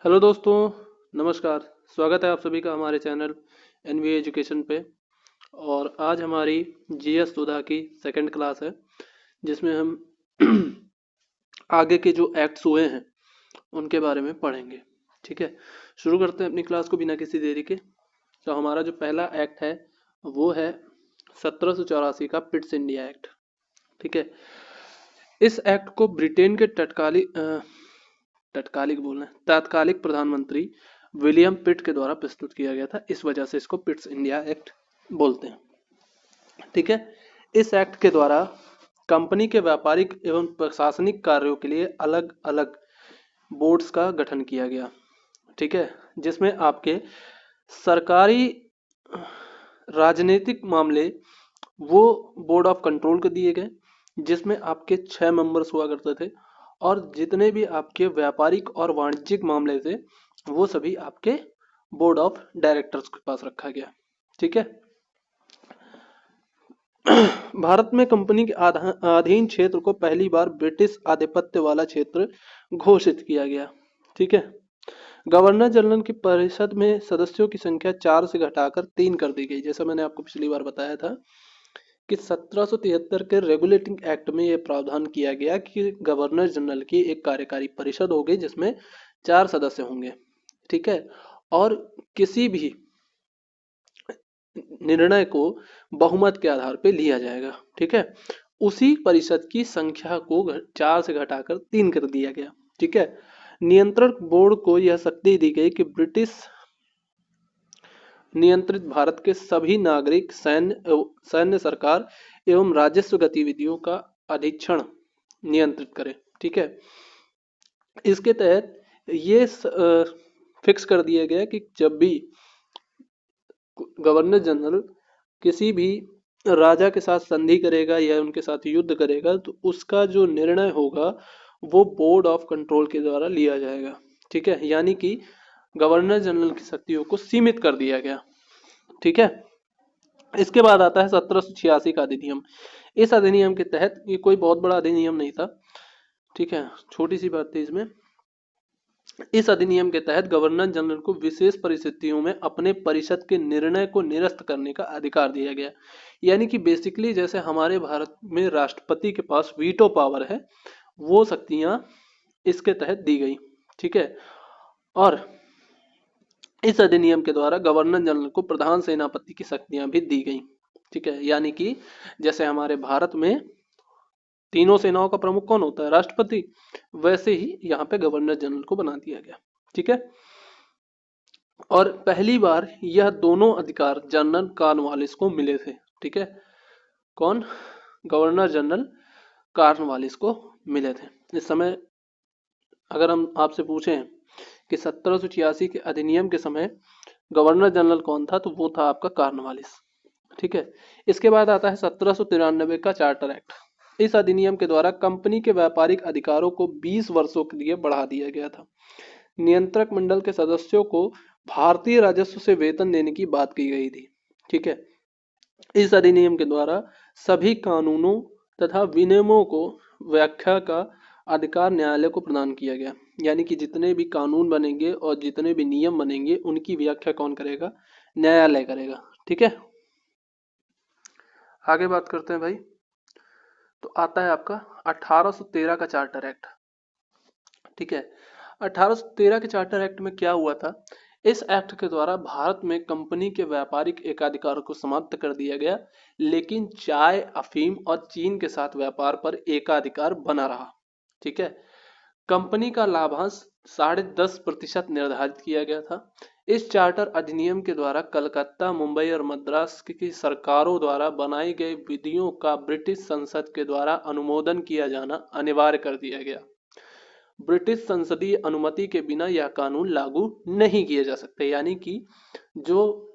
Hello दोस्तों, नमस्कार। स्वागत है आप सभी का हमारे चैनल एनवीए एजुकेशन पे। और आज हमारी जीएस सुधा की सेकंड क्लास है, जिसमें हम आगे के जो एक्ट्स हुए हैं उनके बारे में पढ़ेंगे। ठीक है, शुरू करते हैं अपनी क्लास को बिना किसी देरी के। तो हमारा जो पहला एक्ट है वो है 1784 का पिट्स इंडिया एक्ट। ठीक है, इस एक्ट को ब्रिटेन के तात्कालिक प्रधानमंत्री विलियम पिट के द्वारा प्रस्तुत किया गया था। इस वजह से इसको पिट्स इंडिया एक्ट बोलते हैं। ठीक है, इस एक्ट के द्वारा कंपनी के व्यापारिक एवं प्रशासनिक कार्यों के लिए अलग अलग बोर्ड्स का गठन किया गया। ठीक है, जिसमें आपके सरकारी राजनीतिक मामले वो बोर्ड ऑफ कंट्रोल को दिए गए, जिसमें आपके 6 मेंबर्स हुआ करते थे। और जितने भी आपके व्यापारिक और वाणिज्यिक मामले थे वो सभी आपके बोर्ड ऑफ डायरेक्टर्स के पास रखा गया। ठीक है, भारत में कंपनी के अधीन क्षेत्र को पहली बार ब्रिटिश आधिपत्य वाला क्षेत्र घोषित किया गया। ठीक है, गवर्नर जनरल की परिषद में सदस्यों की संख्या 4 से घटाकर 3 कर दी गई। जैसा मैंने आपको पिछली बार बताया था कि 1773 के रेगुलेटिंग एक्ट में यह प्रावधान किया गया कि गवर्नर जनरल की एक कार्यकारी परिषद होगी जिसमें 4 सदस्य होंगे। ठीक है, और किसी भी निर्णय को बहुमत के आधार पर लिया जाएगा। ठीक है, उसी परिषद की संख्या को 4 से घटाकर 3 कर दिया गया। ठीक है, नियंत्रक बोर्ड को यह शक्ति दी गई कि ब्रिटिश नियंत्रित भारत के सभी नागरिक सैन्य सरकार एवं राजस्व गतिविधियों का अधीक्षण नियंत्रित करे। ठीक है, इसके तहत ये फिक्स कर दिया गया कि जब भी गवर्नर जनरल किसी भी राजा के साथ संधि करेगा या उनके साथ युद्ध करेगा तो उसका जो निर्णय होगा वो बोर्ड ऑफ कंट्रोल के द्वारा लिया जाएगा। ठीक है, यानी कि गवर्नर जनरल की शक्तियों को सीमित कर दिया गया। ठीक है, इसके बाद आता है 1786 का अधिनियम। इस अधिनियम के तहत, ये कोई बहुत बड़ा अधिनियम नहीं था, ठीक है, छोटी सी बात थी इसमें। इस अधिनियम के तहत गवर्नर जनरल को विशेष परिस्थितियों में अपने परिषद के निर्णय को निरस्त करने का अधिकार दिया गया। यानी कि बेसिकली जैसे हमारे भारत में राष्ट्रपति के पास वीटो पावर है, वो शक्तियां इसके तहत दी गई। ठीक है, और इस अधिनियम के द्वारा गवर्नर जनरल को प्रधान सेनापति की शक्तियां भी दी गई। ठीक है, यानी कि जैसे हमारे भारत में तीनों सेनाओं का प्रमुख कौन होता है? राष्ट्रपति। वैसे ही यहाँ पे गवर्नर जनरल को बना दिया गया। ठीक है, और पहली बार यह दोनों अधिकार जनरल कॉर्नवालिस को मिले थे। ठीक है, कौन? गवर्नर जनरल कॉर्नवालिस को मिले थे। इस समय अगर हम आपसे पूछें कि 1786 के अधिनियम के समय गवर्नर जनरल कौन था, तो वो था आपका कॉर्नवालिस। ठीक है, इसके बाद आता है 1793 का चार्टर एक्ट। इस अधिनियम के द्वारा कंपनी के व्यापारिक अधिकारों को 20 वर्षों के लिए बढ़ा दिया गया था। नियंत्रक मंडल के सदस्यों को भारतीय राजस्व से वेतन देने की बात की गई थी। ठीक है, इस अधिनियम के द्वारा सभी कानूनों तथा विनियमों को व्याख्या का अधिकार न्यायालय को प्रदान किया गया। यानी कि जितने भी कानून बनेंगे और जितने भी नियम बनेंगे उनकी व्याख्या कौन करेगा? न्यायालय करेगा। ठीक है, आगे बात करते हैं भाई। तो आता है आपका 1813 का चार्टर एक्ट। ठीक है, 1813 के चार्टर एक्ट में क्या हुआ था? इस एक्ट के द्वारा भारत में कंपनी के व्यापारिक एकाधिकार को समाप्त कर दिया गया, लेकिन चाय, अफीम और चीन के साथ व्यापार पर एकाधिकार बना रहा। ठीक है, कंपनी का लाभांश 10.5% निर्धारित किया गया था। इस चार्टर अधिनियम के द्वारा कलकत्ता, मुंबई और मद्रास की सरकारों द्वारा बनाई गई विधियों का ब्रिटिश संसद के द्वारा अनुमोदन किया जाना अनिवार्य कर दिया गया। ब्रिटिश संसदीय अनुमति के बिना यह कानून लागू नहीं किए जा सकते। यानी कि जो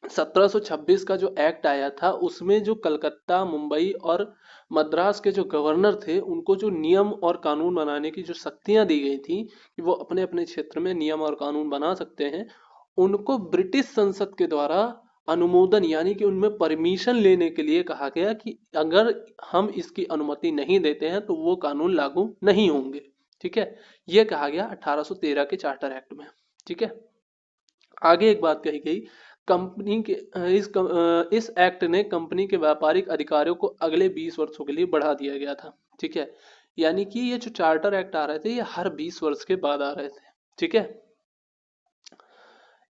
1726 का जो एक्ट आया था उसमें जो कलकत्ता, मुंबई और मद्रास के जो गवर्नर थे उनको जो नियम और कानून बनाने की जो शक्तियां दी गई थी कि वो अपने अपने क्षेत्र में नियम और कानून बना सकते हैं, उनको ब्रिटिश संसद के द्वारा अनुमोदन यानी कि उनमें परमिशन लेने के लिए कहा गया कि अगर हम इसकी अनुमति नहीं देते हैं तो वो कानून लागू नहीं होंगे। ठीक है, ये कहा गया 1813 के चार्टर एक्ट में। ठीक है, आगे एक बात कही गई, कंपनी के इस एक्ट ने कंपनी के व्यापारिक अधिकारों को अगले 20 वर्षों के लिए बढ़ा दिया गया था। ठीक है, यानी कि ये जो चार्टर एक्ट आ रहे थे ये हर 20 वर्ष के बाद आ रहे थे। ठीक है,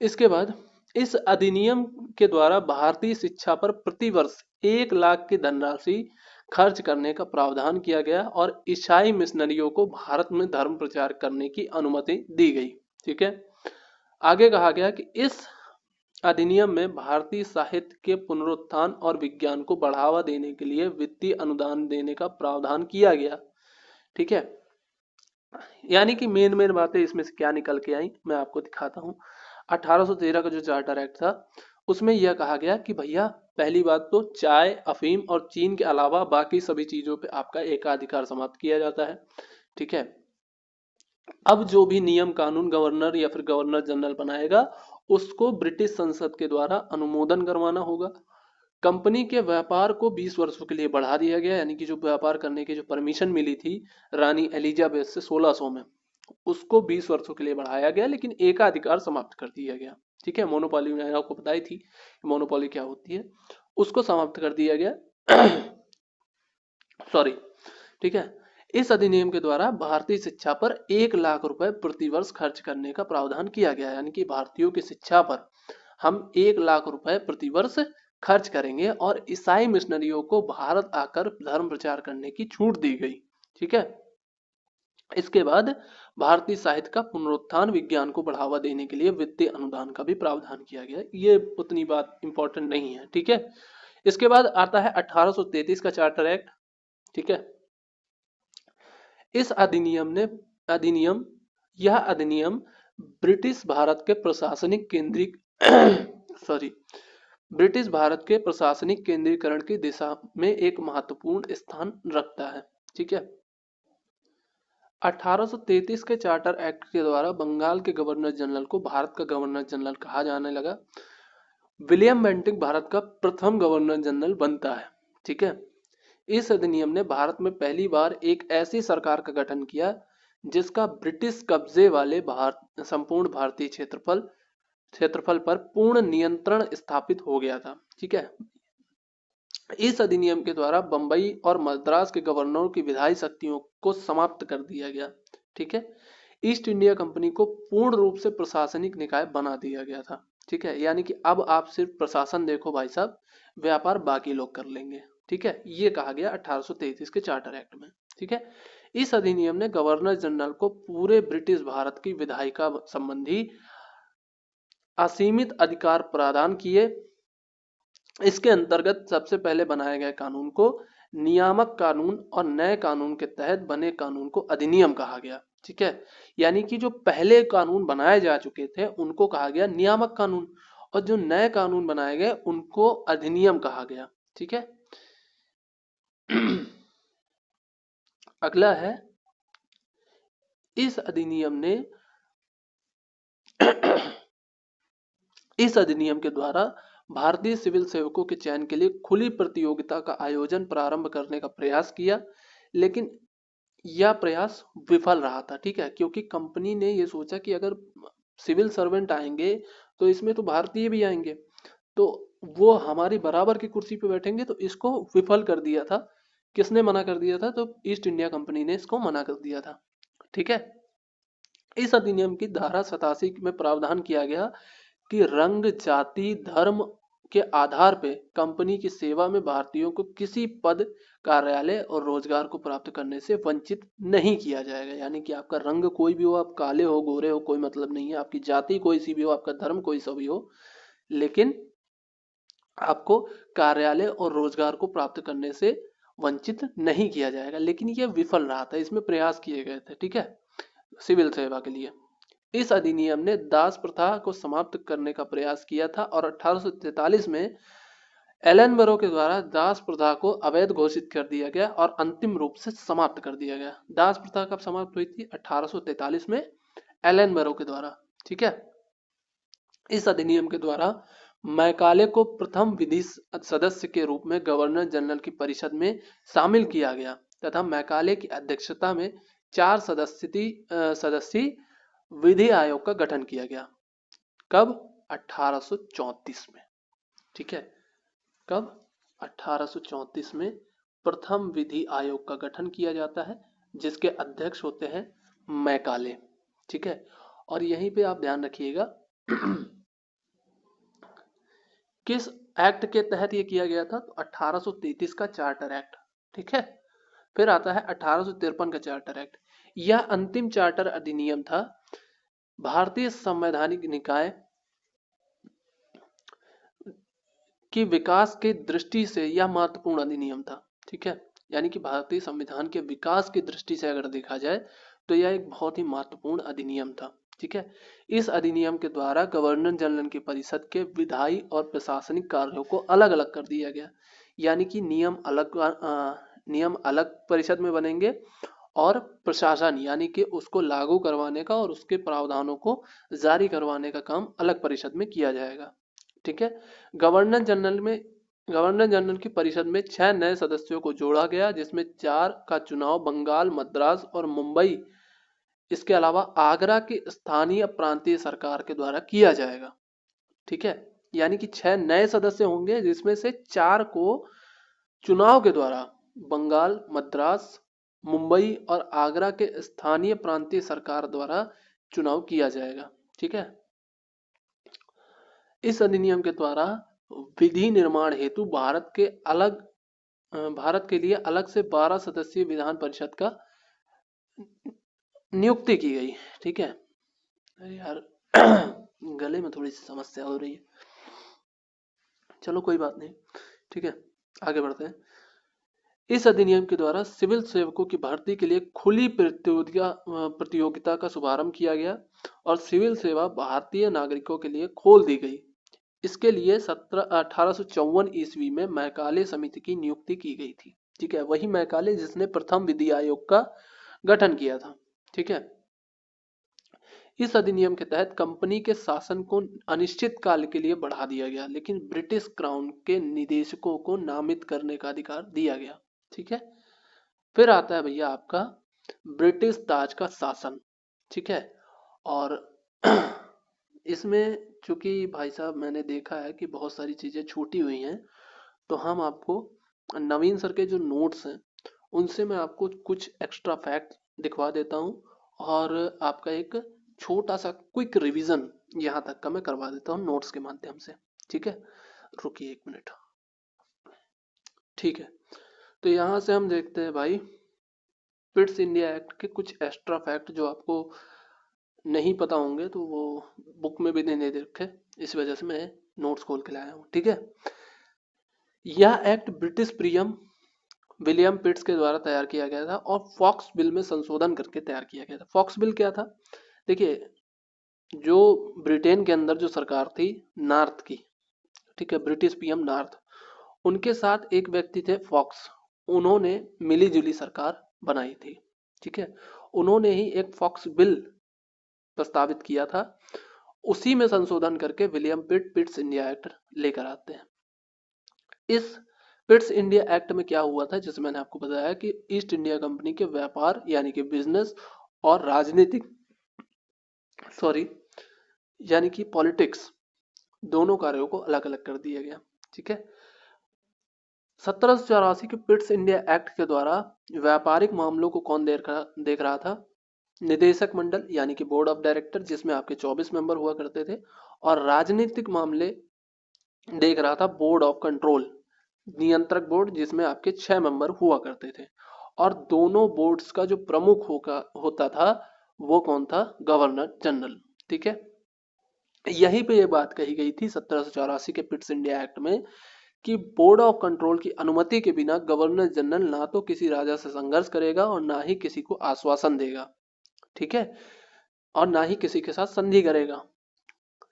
इसके बाद इस अधिनियम के द्वारा भारतीय शिक्षा पर प्रति वर्ष 1 लाख की धनराशि खर्च करने का प्रावधान किया गया और ईसाई मिशनरियों को भारत में धर्म प्रचार करने की अनुमति दी गई। ठीक है, आगे कहा गया कि इस अधिनियम में भारतीय साहित्य के पुनरुत्थान और विज्ञान को बढ़ावा देने के लिए वित्तीय अनुदान देने का प्रावधान किया गया। ठीक है, यानी कि मेन बातें इसमें से क्या निकल के आई मैं आपको दिखाता हूँ। 1813 का जो चार्टर एक्ट था उसमें यह कहा गया कि भैया पहली बात तो चाय, अफीम और चीन के अलावा बाकी सभी चीजों पे आपका एकाधिकार समाप्त किया जाता है। ठीक है, अब जो भी नियम कानून गवर्नर या फिर गवर्नर जनरल बनाएगा उसको ब्रिटिश संसद के द्वारा अनुमोदन करवाना होगा। कंपनी के व्यापार को 20 वर्षों के लिए बढ़ा दिया गया, यानी कि जो व्यापार करने की जो परमिशन मिली थी रानी एलिजाबेथ से 1600 में, उसको 20 वर्षों के लिए बढ़ाया गया, लेकिन एकाधिकार समाप्त कर दिया गया। ठीक है, मोनोपोली मैंने आपको बताई थी मोनोपोली क्या होती है, उसको समाप्त कर दिया गया। सॉरी। ठीक है, इस अधिनियम के द्वारा भारतीय शिक्षा पर 1 लाख रुपए प्रति वर्ष खर्च करने का प्रावधान किया गया, यानी कि भारतीयों की शिक्षा पर हम 1 लाख रुपए प्रति वर्ष खर्च करेंगे और ईसाई मिशनरियों को भारत आकर धर्म प्रचार करने की छूट दी गई। ठीक है, इसके बाद भारतीय साहित्य का पुनरुत्थान, विज्ञान को बढ़ावा देने के लिए वित्तीय अनुदान का भी प्रावधान किया गया। ये उतनी बात इंपॉर्टेंट नहीं है। ठीक है, इसके बाद आता है 1833 का चार्टर एक्ट। ठीक है, इस यह अधिनियम ब्रिटिश भारत के प्रशासनिक ब्रिटिश भारत के प्रशासनिक केंद्रीकरण की दिशा में एक महत्वपूर्ण स्थान रखता है। ठीक है, 1833 के चार्टर एक्ट के द्वारा बंगाल के गवर्नर जनरल को भारत का गवर्नर जनरल कहा जाने लगा। विलियम बेंटिक भारत का प्रथम गवर्नर जनरल बनता है। ठीक है, इस अधिनियम ने भारत में पहली बार एक ऐसी सरकार का गठन किया जिसका ब्रिटिश कब्जे वाले संपूर्ण भारतीय क्षेत्रफल पर पूर्ण नियंत्रण स्थापित हो गया था। ठीक है, इस अधिनियम के द्वारा बंबई और मद्रास के गवर्नरों की विधायी शक्तियों को समाप्त कर दिया गया। ठीक है, ईस्ट इंडिया कंपनी को पूर्ण रूप से प्रशासनिक निकाय बना दिया गया था। ठीक है, यानी कि अब आप सिर्फ प्रशासन देखो भाई साहब, व्यापार बाकी लोग कर लेंगे। ठीक है, ये कहा गया 1833 के चार्टर एक्ट में। ठीक है, इस अधिनियम ने गवर्नर जनरल को पूरे ब्रिटिश भारत की विधायिका संबंधी असीमित अधिकार प्रदान किए। इसके अंतर्गत सबसे पहले बनाए गए कानून को नियामक कानून और नए कानून के तहत बने कानून को अधिनियम कहा गया। ठीक है, यानी कि जो पहले कानून बनाए जा चुके थे उनको कहा गया नियामक कानून और जो नए कानून बनाए गए उनको अधिनियम कहा गया। ठीक है, अगला है, इस अधिनियम के द्वारा भारतीय सिविल सेवकों के चयन के लिए खुली प्रतियोगिता का आयोजन प्रारंभ करने का प्रयास किया, लेकिन यह प्रयास विफल रहा था। ठीक है, क्योंकि कंपनी ने यह सोचा कि अगर सिविल सर्वेंट आएंगे तो इसमें तो भारतीय भी आएंगे, तो वो हमारी बराबर की कुर्सी पे बैठेंगे, तो इसको विफल कर दिया था। किसने मना कर दिया था? तो ईस्ट इंडिया कंपनी ने इसको मना कर दिया था। ठीक है, इस अधिनियम की धारा 87 में प्रावधान किया गया कि रंग, जाति, धर्म के आधार पे कंपनी की सेवा में भारतीयों को किसी पद, कार्यालय और रोजगार को प्राप्त करने से वंचित नहीं किया जाएगा। यानी कि आपका रंग कोई भी हो, आप काले हो, गोरे हो, कोई मतलब नहीं है, आपकी जाति कोई सी भी हो, आपका धर्म कोई सा भी हो, लेकिन आपको कार्यालय और रोजगार को प्राप्त करने से वंचित नहीं किया जाएगा। लेकिन यह विफल रहा था, इसमें प्रयास किए गए थे। ठीक है, सिविल सेवा के लिए इस अधिनियम ने दास प्रथा को समाप्त करने का प्रयास किया था और 1843 में एलन बरो के द्वारा दास प्रथा को अवैध घोषित कर दिया गया और अंतिम रूप से समाप्त कर दिया गया। दास प्रथा कब समाप्त हुई थी? 1843 में एलन बरो के द्वारा। ठीक है, इस अधिनियम के द्वारा मैकाले को प्रथम विधि सदस्य के रूप में गवर्नर जनरल की परिषद में शामिल किया गया तथा मैकाले की अध्यक्षता में 4 सदस्यीय विधि आयोग का गठन किया गया। कब? 1834 में। ठीक है, कब? 1834 में प्रथम विधि आयोग का गठन किया जाता है, जिसके अध्यक्ष होते हैं मैकाले। ठीक है, और यहीं पे आप ध्यान रखिएगा किस एक्ट के तहत ये किया गया था? तो 1833 का चार्टर एक्ट। ठीक है, फिर आता है 1853 का चार्टर एक्ट। यह अंतिम चार्टर अधिनियम था। भारतीय संवैधानिक निकाय कि विकास के दृष्टि से यह महत्वपूर्ण अधिनियम था। ठीक है, यानी कि भारतीय संविधान के विकास की दृष्टि से अगर देखा जाए तो यह एक बहुत ही महत्वपूर्ण अधिनियम था। ठीक है, इस अधिनियम के द्वारा गवर्नर जनरल की परिषद के विधायी और प्रशासनिक कार्यों को अलग अलग कर दिया गया। यानी कि नियम अलग परिषद में बनेंगे और प्रशासन यानी कि उसको लागू करवाने का और उसके प्रावधानों को जारी करवाने का काम अलग परिषद में किया जाएगा। ठीक है, गवर्नर जनरल की परिषद में 6 नए सदस्यों को जोड़ा गया, जिसमें 4 का चुनाव बंगाल, मद्रास और मुंबई, इसके अलावा आगरा की स्थानीय प्रांतीय सरकार के द्वारा किया जाएगा। ठीक है, यानी कि 6 नए सदस्य होंगे, जिसमें से 4 को चुनाव के द्वारा बंगाल, मद्रास, मुंबई और आगरा के स्थानीय प्रांतीय सरकार द्वारा चुनाव किया जाएगा। ठीक है, इस अधिनियम के द्वारा विधि निर्माण हेतु भारत के लिए अलग से 12 सदस्यीय विधान परिषद का नियुक्ति की गई। ठीक है, अरे यार गले में थोड़ी सी समस्या हो रही है, चलो कोई बात नहीं। ठीक है, आगे बढ़ते हैं। इस अधिनियम के द्वारा सिविल सेवकों की भर्ती के लिए खुली प्रतियोगिता का शुभारंभ किया गया और सिविल सेवा भारतीय नागरिकों के लिए खोल दी गई। इसके लिए 1854 ईस्वी में मैकाले समिति की नियुक्ति की गई थी। ठीक है, वही मैकाले जिसने प्रथम विधि आयोग का गठन किया था। ठीक है, इस अधिनियम के तहत कंपनी के शासन को अनिश्चित काल के लिए बढ़ा दिया गया, लेकिन ब्रिटिश क्राउन के निदेशकों को नामित करने का अधिकार दिया गया। ठीक है, फिर आता है भैया आपका ब्रिटिश ताज का शासन। ठीक है, और इसमें चूंकि भाई साहब मैंने देखा है कि बहुत सारी चीजें छूटी हुई हैं, तो हम आपको नवीन सर के जो नोट्स हैं उनसे मैं आपको कुछ एक्स्ट्रा फैक्ट दिखवा देता हूं और आपका एक छोटा सा क्विक रिवीजन यहाँ तक का मैं करवा देता हूँ नोट्स के माध्यम से। ठीक है, रुकिए 1 मिनट। ठीक है, तो यहाँ से हम देखते हैं भाई पिट्स इंडिया एक्ट के कुछ एक्स्ट्रा फैक्ट जो आपको नहीं पता होंगे, तो वो बुक में भी नहीं दे रखे, इस वजह से मैं नोट्स खोल के लाया हूँ। ठीक है, यह एक्ट ब्रिटिश प्रियम विलियम पिट्स के द्वारा तैयार किया गया था और फॉक्स बिल में संशोधन करके तैयार किया गया था। फॉक्स बिल क्या था? देखिए, जो ब्रिटेन के अंदर जो सरकार थी नॉर्थ की, ठीक है, ब्रिटिश पीएम नॉर्थ, उनके साथ एक व्यक्ति थे फॉक्स, उन्होंने मिली जुली सरकार बनाई थी। ठीक है, उन्होंने ही एक फॉक्स बिल प्रस्तावित किया था, उसी में संशोधन करके विलियम पिट्स इंडिया एक्ट लेकर आते हैं। इस पिट्स इंडिया एक्ट में क्या हुआ था, जैसे मैंने आपको बताया कि ईस्ट इंडिया कंपनी के व्यापार यानी कि बिजनेस और राजनीतिक यानी कि पॉलिटिक्स दोनों कार्यों को अलग अलग कर दिया गया। ठीक है, 1784 के पिट्स इंडिया एक्ट के द्वारा व्यापारिक मामलों को कौन देख रहा था? निदेशक मंडल यानी कि बोर्ड ऑफ डायरेक्टर, जिसमें आपके 24 मेंबर हुआ करते थे, और राजनीतिक मामले देख रहा था बोर्ड ऑफ कंट्रोल, नियंत्रक बोर्ड, जिसमें आपके 6 मेंबर हुआ करते थे। और दोनों बोर्ड्स का जो प्रमुख होता था वो कौन था? Governor general. ठीक है, यहीं पे ये बात कही गई थी 1784 के पिट्स इंडिया एक्ट में कि बोर्ड ऑफ कंट्रोल की अनुमति के बिना गवर्नर जनरल ना तो किसी राजा से संघर्ष करेगा और ना ही किसी को आश्वासन देगा। ठीक है, और ना ही किसी के साथ संधि करेगा।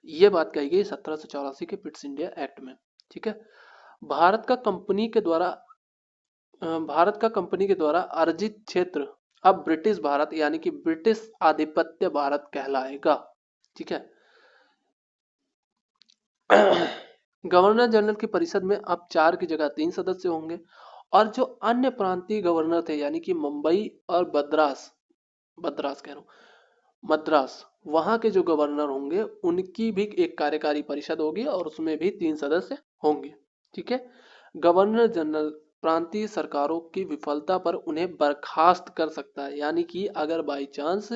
ये बात कही गई 1784 के पिट्स इंडिया एक्ट में। ठीक है, भारत का कंपनी के द्वारा अर्जित क्षेत्र अब ब्रिटिश भारत यानी कि ब्रिटिश आधिपत्य भारत कहलाएगा। ठीक है, गवर्नर जनरल की परिषद में अब 4 की जगह 3 सदस्य होंगे और जो अन्य प्रांतीय गवर्नर थे यानी कि मुंबई और मद्रास मद्रास कह रहा हूँ, मद्रास, वहां के जो गवर्नर होंगे उनकी भी एक कार्यकारी परिषद होगी और उसमें भी 3 सदस्य होंगे। ठीक है। गवर्नर जनरल प्रांतीय सरकारों की विफलता पर उन्हें बर्खास्त कर सकता है, यानी कि अगर बाई चांस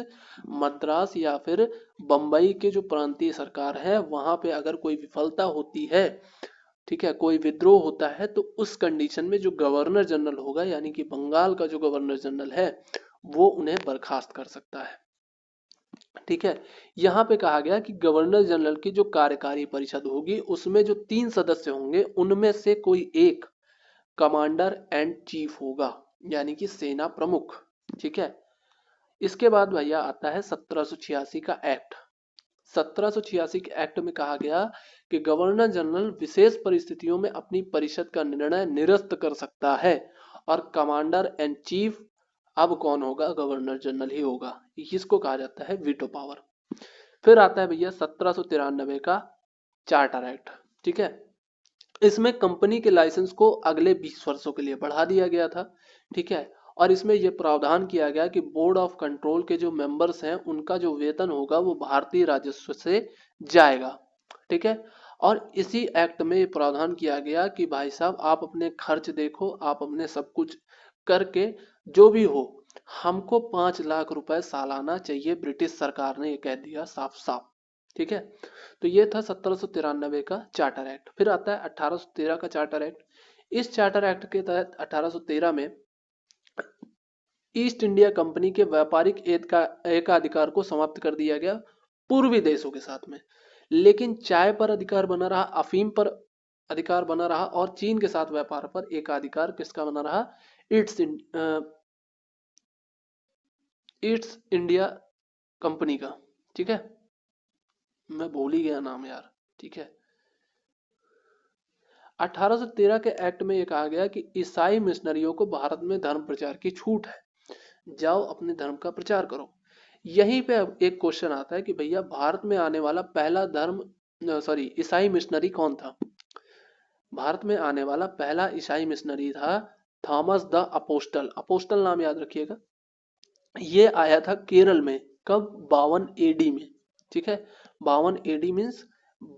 मद्रास या फिर बम्बई के जो प्रांतीय सरकार है वहां पे अगर कोई विफलता होती है, ठीक है, कोई विद्रोह होता है, तो उस कंडीशन में जो गवर्नर जनरल होगा यानी कि बंगाल का जो गवर्नर जनरल है वो उन्हें बर्खास्त कर सकता है। ठीक है। यहाँ पे कहा गया कि गवर्नर जनरल की जो कार्यकारी परिषद होगी उसमें जो 3 सदस्य होंगे उनमें से कोई एक कमांडर एंड चीफ होगा, यानी कि सेना प्रमुख। ठीक है। इसके बाद भैया आता है 1786 का एक्ट। 1786 के एक्ट में कहा गया कि गवर्नर जनरल विशेष परिस्थितियों में अपनी परिषद का निर्णय निरस्त कर सकता है और कमांडर एंड चीफ अब कौन होगा, गवर्नर जनरल ही होगा। इसको कहा जाता है वीटो पावर। फिर आता है भैया 1793 का चार्टर एक्ट। ठीक है। इसमें कंपनी के लाइसेंस को अगले 20 वर्षों के लिए बढ़ा दिया गया था। ठीक है। और इसमें यह प्रावधान किया गया कि बोर्ड ऑफ कंट्रोल के जो मेंबर्स हैं उनका जो वेतन होगा वो भारतीय राजस्व से जाएगा। ठीक है। और इसी एक्ट में ये प्रावधान किया गया कि भाई साहब आप अपने खर्च देखो, आप अपने सब कुछ करके जो भी हो हमको 5 लाख रुपए सालाना चाहिए, ब्रिटिश सरकार ने ये कह दिया साफ साफ। ठीक है। तो ये था 1793 का चार्टर एक्ट। फिर आता है 1813 का चार्टर एक्ट। इस चार्टर एक्ट के तहत 1813 में ईस्ट इंडिया कंपनी के व्यापारिक एकाधिकार को समाप्त कर दिया गया पूर्वी देशों के साथ में, लेकिन चाय पर अधिकार बना रहा, अफीम पर अधिकार बना रहा और चीन के साथ व्यापार पर एकाधिकार किसका बना रहा, ईस्ट ईस्ट इंडिया कंपनी का। ठीक है। मैं भूल ही गया नाम यार। ठीक है। 1813 के एक्ट में यह कहा गया कि ईसाई मिशनरियों को भारत में धर्म प्रचार की छूट है, जाओ अपने धर्म का प्रचार करो। यहीं पे अब एक क्वेश्चन आता है कि भैया भारत में आने वाला पहला ईसाई मिशनरी कौन था। भारत में आने वाला पहला ईसाई मिशनरी था थॉमस द अपोस्टल। अपोस्टल नाम याद रखिएगा। ये आया था केरल में, कब, 52 एडी में। ठीक है। 52 एडी मीन्स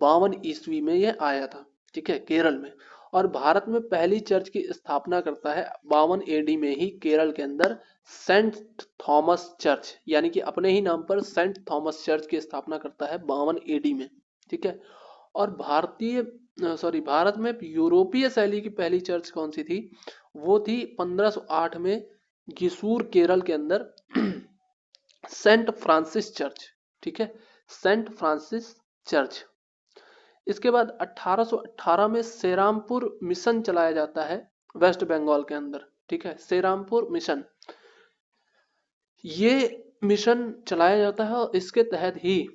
52 ईस्वी में ये आया था। ठीक है, केरल में। और भारत में पहली चर्च की स्थापना करता है 52 एडी में ही केरल के अंदर सेंट थॉमस चर्च, यानी कि अपने ही नाम पर सेंट थॉमस चर्च की स्थापना करता है 52 एडी में। ठीक है। और भारत में यूरोपीय शैली की पहली चर्च कौन सी थी, वो थी 1508 में गिसूर केरल के अंदर सेंट फ्रांसिस चर्च। ठीक है, सेंट फ्रांसिस चर्च। इसके बाद 1818 में सेरामपुर मिशन चलाया जाता है वेस्ट बंगाल के अंदर। ठीक है, सेरामपुर मिशन, ये मिशन चलाया जाता है और इसके तहत ही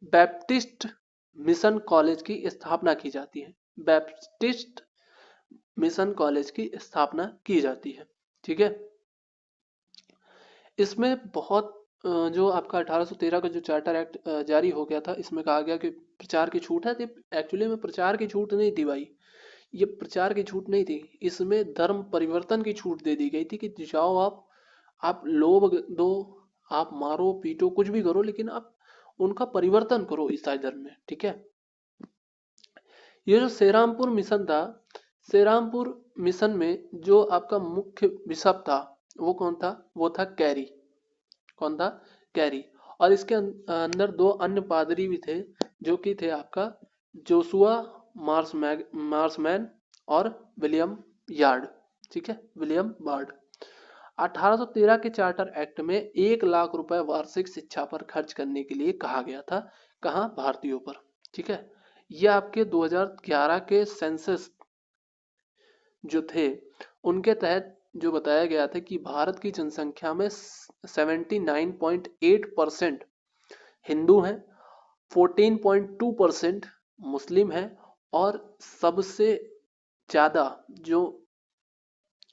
बैप्टिस्ट मिशन कॉलेज की स्थापना की जाती है। बैप्टिस्ट मिशन कॉलेज की स्थापना की जाती है। ठीक है। इसमें बहुत जो आपका 1813 का जो चार्टर एक्ट जारी हो गया था, इसमें कहा गया कि प्रचार की छूट है। एक्चुअली में प्रचार की छूट नहीं थी भाई, ये प्रचार की छूट नहीं थी, इसमें धर्म परिवर्तन की छूट दे दी गई थी कि जाओ आप लोभ दो, आप मारो पीटो कुछ भी करो, लेकिन आप उनका परिवर्तन करो ईसाई धर्म में। ठीक है। ये जो सेरामपुर मिशन था, सेरामपुर मिशन में जो आपका मुख्य बिशप था वो कौन था, वो था कैरी। कौन था, कैरी। और इसके अंदर 2 अन्य पादरी भी थे जो कि थे आपका जोसुआ मार्समैन और विलियम यार्ड। ठीक है, विलियम बार्ड। 1813 के चार्टर एक्ट में 1 लाख रुपए वार्षिक शिक्षा पर खर्च करने के लिए कहा गया था। कहाँ, भारतीयों पर। ठीक है। ये आपके 2011 के सेंसस जो थे उनके तहत जो बताया गया था कि भारत की जनसंख्या में 79.8% हिंदू हैं, 14.2% मुस्लिम हैं और सबसे ज्यादा जो,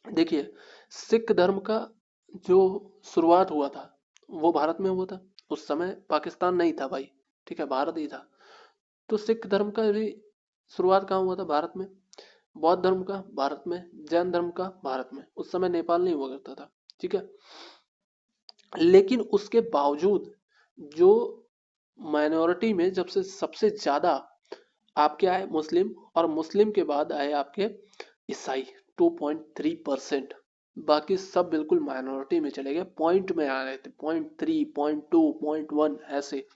देखिए, सिख धर्म का जो शुरुआत हुआ था वो भारत में हुआ था। उस समय पाकिस्तान नहीं था भाई। ठीक है, भारत ही था। तो सिख धर्म का भी शुरुआत कहाँ हुआ था, भारत में। बौद्ध धर्म का भारत में, जैन धर्म का भारत में। उस समय नेपाल नहीं हुआ करता था, ठीक है। लेकिन उसके बावजूद जो माइनॉरिटी में जब से सबसे ज्यादा आपके आए मुस्लिम, और मुस्लिम के बाद आए आपके ईसाई 2.3%। बाकी सब बिल्कुल माइनॉरिटी में चले गए, पॉइंट में आ रहे थे, 0.3, 0.2, 0.1 ऐसे।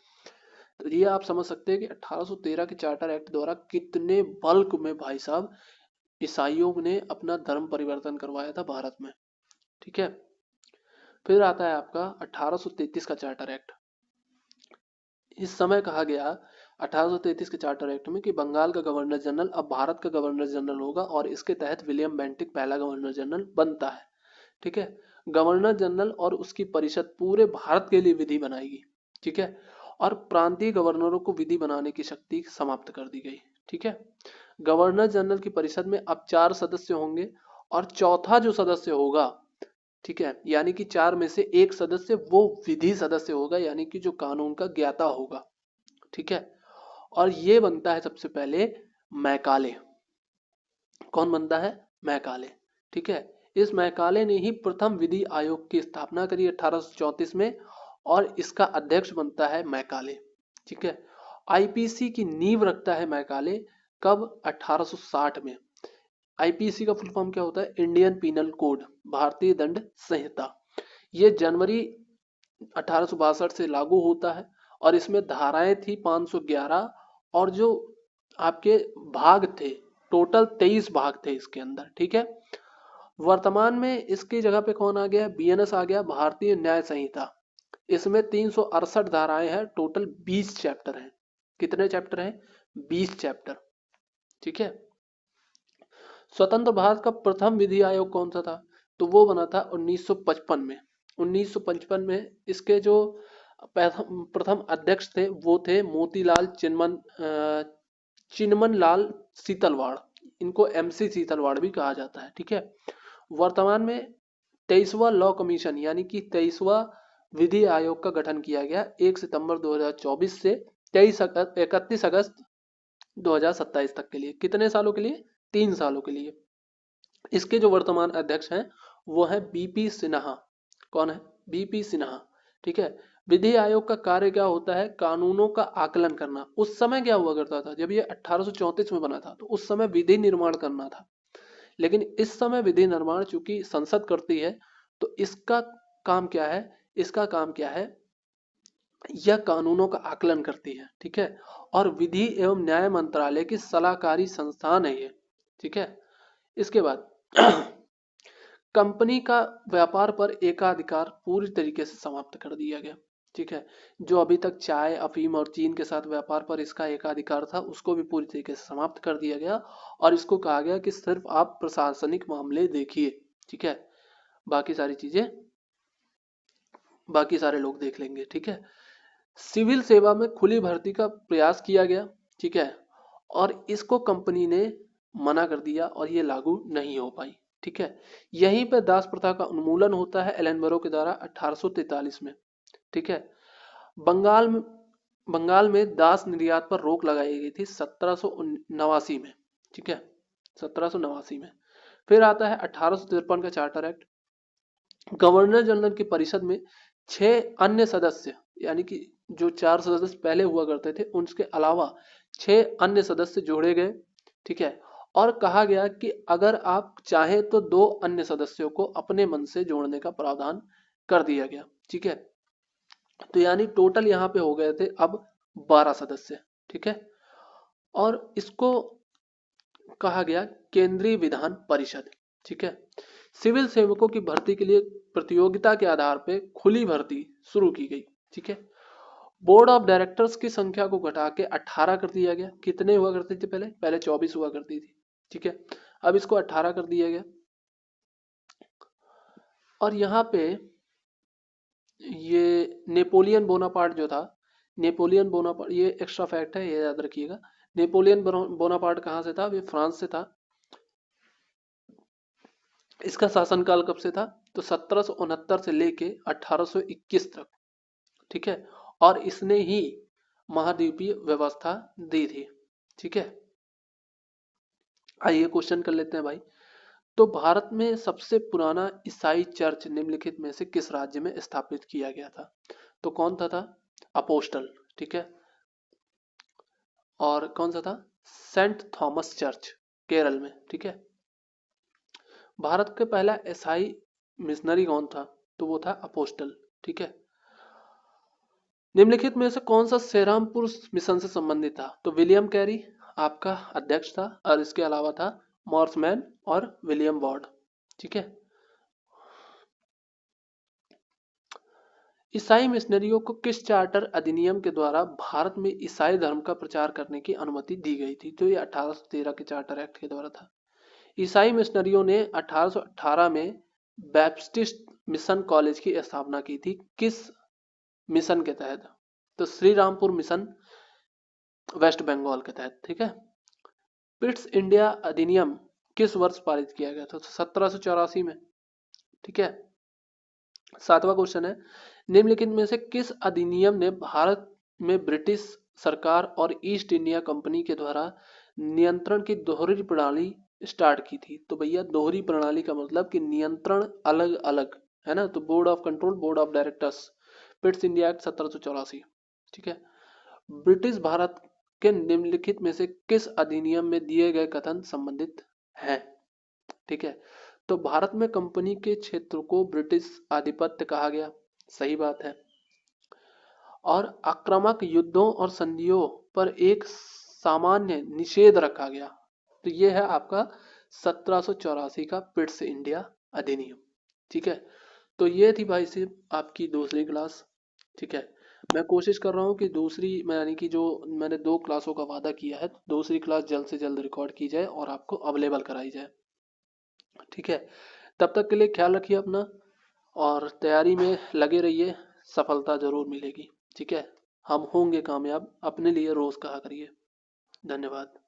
तो ये आप समझ सकते हैं कि 1813 के चार्टर एक्ट द्वारा कितने बल्क में भाई साहब ईसाइयों ने अपना धर्म परिवर्तन करवाया था भारत में, ठीक है। फिर आता है आपका 1833 का चार्टर एक्ट। इस समय कहा गया 1833 के चार्टर एक्ट में कि बंगाल का गवर्नर जनरल अब भारत का गवर्नर जनरल होगा, और इसके तहत विलियम बेंटिक पहला गवर्नर जनरल बनता है, ठीक है। गवर्नर जनरल और उसकी परिषद पूरे भारत के लिए विधि बनाएगी, ठीक है। और प्रांतीय गवर्नरों को विधि बनाने की शक्ति समाप्त कर दी गई, ठीक है। गवर्नर जनरल की परिषद में अब 4 सदस्य होंगे, और चौथा जो सदस्य होगा, ठीक है, यानी कि 4 में से एक सदस्य वो विधि सदस्य होगा, यानी कि जो कानून का ज्ञाता होगा, ठीक है। और ये बनता है सबसे पहले मैकाले। कौन बनता है? मैकाले, ठीक है। इस मैकाले ने ही प्रथम विधि आयोग की स्थापना करी 1834 में, और इसका अध्यक्ष बनता है मैकाले, ठीक है। आईपीसी की नींव रखता है मैकाले, कब? 1860 में। आईपीसी का फुल फॉर्म क्या होता है? इंडियन पीनल कोड, भारतीय दंड संहिता। ये जनवरी 1862 से लागू होता है, और इसमें धाराएं थी 511, और जो आपके भाग थे, टोटल 23 भाग थे इसके अंदर, ठीक है। वर्तमान में इसकी जगह पे कौन आ गया? बीएनएस आ गया, भारतीय न्याय संहिता। इसमें 368 धाराएं हैं, टोटल 20 चैप्टर हैं। कितने चैप्टर हैं? 20 चैप्टर, ठीक है। स्वतंत्र भारत का प्रथम विधि आयोग कौन सा था? तो वो बना था 1955 में। 1955 में इसके जो प्रथम अध्यक्ष थे वो थे मोतीलाल चिनमन लाल सीतलवाड़। इनको एमसी सीतलवाड़ भी कहा जाता है, ठीक है। वर्तमान में 23वां लॉ कमीशन यानी कि 23वां विधि आयोग का गठन किया गया 1 सितंबर 2024 से 31 अगस्त 2027 तक के लिए। कितने सालों के लिए? 3 सालों के लिए। इसके जो वर्तमान अध्यक्ष हैं वो है बीपी सिन्हा। कौन है? बीपी सिन्हा, ठीक है। विधि आयोग का कार्य क्या होता है? कानूनों का आकलन करना। उस समय क्या हुआ करता था? जब ये 1834 में बना था तो उस समय विधि निर्माण करना था, लेकिन इस समय विधि निर्माण चूंकि संसद करती है, तो इसका काम क्या है? इसका काम क्या है? यह कानूनों का आकलन करती है, ठीक है। और विधि एवं न्याय मंत्रालय की सलाहकारी संस्थान है ये, ठीक है। इसके बाद कंपनी का व्यापार पर एकाधिकार पूरी तरीके से समाप्त कर दिया गया, ठीक है। जो अभी तक चाय, अफीम और चीन के साथ व्यापार पर इसका एकाधिकार था उसको भी पूरी तरीके से समाप्त कर दिया गया, और इसको कहा गया कि सिर्फ आप प्रशासनिक मामले देखिए, ठीक है। बाकी सारी चीजें बाकी सारे लोग देख लेंगे, ठीक है। सिविल सेवा में खुली भर्ती का प्रयास किया गया, ठीक है, और इसको कंपनी ने मना कर दिया और ये लागू नहीं हो पाई, ठीक है। यहीं पे दास प्रथा का उन्मूलन होता है एलेनबरो के द्वारा 1843 में, ठीक है। बंगाल में बंगाल में दास निर्यात पर रोक लगाई गई थी 1789 में, ठीक है, 1789 में। फिर आता है 1853 का चार्टर एक्ट। गवर्नर जनरल की परिषद में 6 अन्य सदस्य, यानी कि जो 4 सदस्य पहले हुआ करते थे उनके अलावा 6 अन्य सदस्य जोड़े गए, ठीक है। और कहा गया कि अगर आप चाहें तो 2 अन्य सदस्यों को अपने मन से जोड़ने का प्रावधान कर दिया गया, ठीक है। तो यानी टोटल यहाँ पे हो गए थे अब 12 सदस्य, ठीक है। और इसको कहा गया केंद्रीय विधान परिषद, ठीक है। सिविल सेवकों की भर्ती के लिए प्रतियोगिता के आधार पर खुली भर्ती शुरू की गई, ठीक है। बोर्ड ऑफ डायरेक्टर्स की संख्या को घटा के 18 कर दिया गया। कितने हुआ करती थी पहले? पहले 24 हुआ करती थी, ठीक है। अब इसको 18 कर दिया गया। और यहाँ पे ये नेपोलियन बोनापार्ट जो था, नेपोलियन बोनापार्ट, ये एक्स्ट्रा फैक्ट है, ये याद रखिएगा। नेपोलियन बोनापार्ट कहाँ से था? ये फ्रांस से था। इसका शासनकाल कब से था? तो 1769 से लेके 1821 तक, ठीक है। और इसने ही महाद्वीपीय व्यवस्था दी थी, ठीक है। आइए क्वेश्चन कर लेते हैं भाई। तो भारत में सबसे पुराना ईसाई चर्च निम्नलिखित में से किस राज्य में स्थापित किया गया था? तो कौन था? अपोस्टल। ठीक है। और कौन सा था? सेंट थॉमस चर्च, केरल में। ठीक है। भारत का पहला ईसाई मिशनरी कौन था? तो वो था अपोस्टल। ठीक है। निम्नलिखित में से कौन सा सेरामपुर मिशन से संबंधित था? तो विलियम कैरी आपका अध्यक्ष था, और इसके अलावा था मॉर्समैन और विलियम वार्ड। ठीक है। ईसाई मिशनरियों को किस चार्टर अधिनियम के द्वारा भारत में ईसाई धर्म का प्रचार करने की अनुमति दी गई थी? तो ये 1813 के चार्टर एक्ट के द्वारा था। ईसाई मिशनरियों ने 1818 में बैप्टिस्ट मिशन कॉलेज की स्थापना की थी, किस मिशन के तहत? तो श्री रामपुर मिशन, वेस्ट बंगाल के तहत। ठीक है। पिट्स इंडिया अधिनियम किस वर्ष पारित किया गया था? तो 1784 में। ठीक है। 7वां क्वेश्चन है, निम्नलिखित में से किस अधिनियम ने भारत में ब्रिटिश सरकार और ईस्ट इंडिया कंपनी के द्वारा नियंत्रण की दोहरी प्रणाली स्टार्ट की थी? तो भैया दोहरी प्रणाली का मतलब कि नियंत्रण अलग अलग है ना, तो board of control, board of directors, Pitt's India act 1784। ठीक है। ब्रिटिश भारत के निम्नलिखित में से किस अधिनियम में दिए गए कथन संबंधित हैं? ठीक है। तो भारत में कंपनी के क्षेत्र को ब्रिटिश आधिपत्य कहा गया, सही बात है। और आक्रामक युद्धों और संधियों पर एक सामान्य निषेध रखा गया। तो ये है आपका 1784 का पिट्स इंडिया अधिनियम। ठीक है। तो ये थी भाई साहब आपकी दूसरी क्लास। ठीक है। मैं कोशिश कर रहा हूँ कि दूसरी यानी कि जो मैंने 2 क्लासों का वादा किया है, दूसरी क्लास जल्द से जल्द रिकॉर्ड की जाए और आपको अवेलेबल कराई जाए। ठीक है। तब तक के लिए ख्याल रखिए अपना, और तैयारी में लगे रहिए, सफलता जरूर मिलेगी। ठीक है। हम होंगे कामयाब, अपने लिए रोज कहा करिए। धन्यवाद।